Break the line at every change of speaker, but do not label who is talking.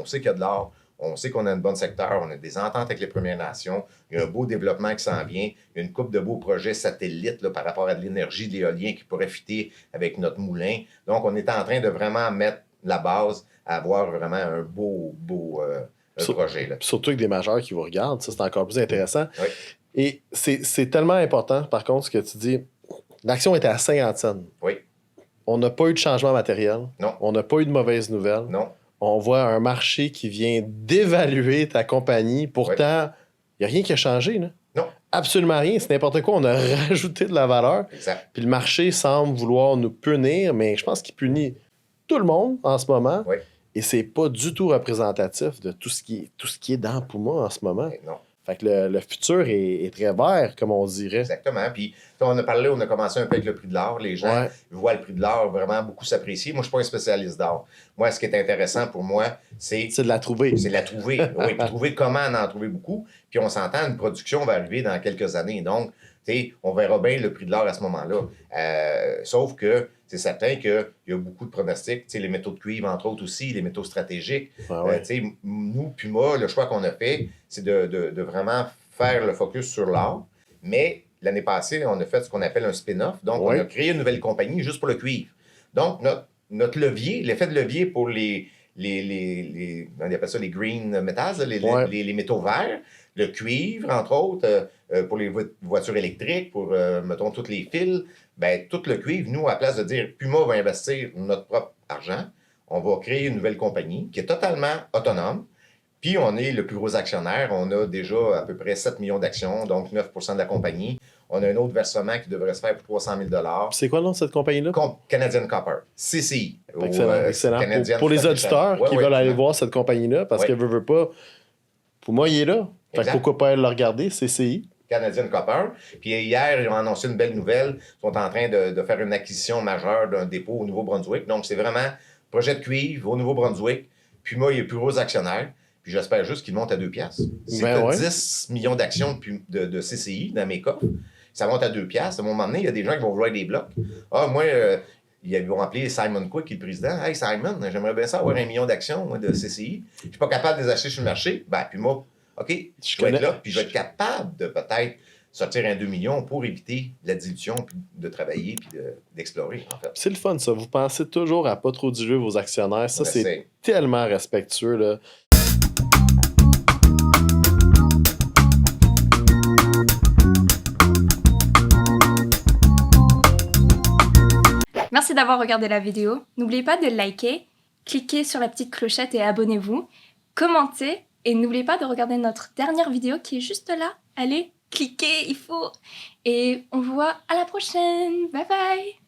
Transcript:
on sait qu'il y a de l'or, on sait qu'on a un bon secteur, on a des ententes avec les Premières Nations, il y a un beau développement qui s'en vient, il y a une couple de beaux projets satellites là, par rapport à de l'énergie, de l'éolien qui pourrait fitter avec notre moulin. Donc, on est en train de vraiment mettre la base à avoir vraiment un beau projet. Là.
Surtout avec des majeurs qui vous regardent, ça, c'est encore plus intéressant.
Oui.
Et c'est tellement important, par contre, ce que tu dis. L'action était à Saint-Antoine.
Oui.
On n'a pas eu de changement matériel.
Non.
On n'a pas eu de mauvaises nouvelles.
Non.
On voit un marché qui vient d'évaluer ta compagnie. Pourtant, il n'y a rien qui a changé. Là.
Non.
Absolument rien. C'est n'importe quoi. On a rajouté de la valeur.
Exact.
Puis le marché semble vouloir nous punir, mais je pense qu'il punit tout le monde en ce moment.
Oui.
Et c'est pas du tout représentatif de tout ce qui est dans Puma en ce moment.
Et non.
Fait que le futur est très vert, comme on dirait.
Exactement. Puis, on a commencé un peu avec le prix de l'or. Les gens voient le prix de l'or vraiment beaucoup s'apprécier. Moi, je ne suis pas un spécialiste d'or. Moi, ce qui est intéressant pour moi, c'est
de la trouver.
C'est de la trouver. Oui, puis trouver comment en trouver beaucoup. Puis, on s'entend, une production va arriver dans quelques années. Donc, on verra bien le prix de l'or à ce moment-là. Sauf que c'est certain qu'il y a beaucoup de pronostics. Les métaux de cuivre, entre autres aussi, les métaux stratégiques. Nous, Puma, le choix qu'on a fait, c'est de vraiment faire le focus sur l'or. Mais l'année passée, on a fait ce qu'on appelle un spin-off. Donc, on a créé une nouvelle compagnie juste pour le cuivre. Donc, notre levier, l'effet de levier pour on appelle ça les green metals, les métaux verts, le cuivre, entre autres, pour les voitures électriques, pour, mettons, tous les fils, ben tout le cuivre, nous, à la place de dire Puma va investir notre propre argent, on va créer une nouvelle compagnie qui est totalement autonome. Puis, on est le plus gros actionnaire. On a déjà à peu près 7 millions d'actions, donc 9% de la compagnie. On a un autre versement qui devrait se faire pour 300 000 $.
C'est quoi le nom de cette compagnie-là?
Canadian Copper. CCI.
Excellent. Pour les auditeurs qui veulent aller voir cette compagnie-là, parce qu'elle veut pas... Pour moi, il est là. Fait que pourquoi pas aller le regarder? CCI.
Canadian Copper. Puis hier, ils ont annoncé une belle nouvelle. Ils sont en train de faire une acquisition majeure d'un dépôt au Nouveau-Brunswick. Donc, c'est vraiment projet de cuivre au Nouveau-Brunswick. Puis moi, il est le plus gros actionnaire. Puis j'espère juste qu'il monte à 2 piastres. Si tu as 10 millions d'actions de CCI dans mes coffres, ça monte à 2 piastres. À un moment donné, il y a des gens qui vont vouloir des blocs. Ah, moi, ils vont appeler Simon Quick, qui est le président. Hey, Simon, j'aimerais bien ça avoir 1 million d'actions de CCI. Je ne suis pas capable de les acheter sur le marché. Ben, puis moi, OK, je vais être là, puis je vais être capable de peut-être sortir 2 millions pour éviter la dilution, puis de travailler, puis d'explorer, en fait.
C'est le fun, ça. Vous pensez toujours à pas trop diluer vos actionnaires. Ça, c'est tellement respectueux, là.
Merci d'avoir regardé la vidéo. N'oubliez pas de liker, cliquez sur la petite clochette et abonnez-vous, commentez et n'oubliez pas de regarder notre dernière vidéo qui est juste là. Allez, cliquez, il faut. Et on vous voit à la prochaine. Bye bye.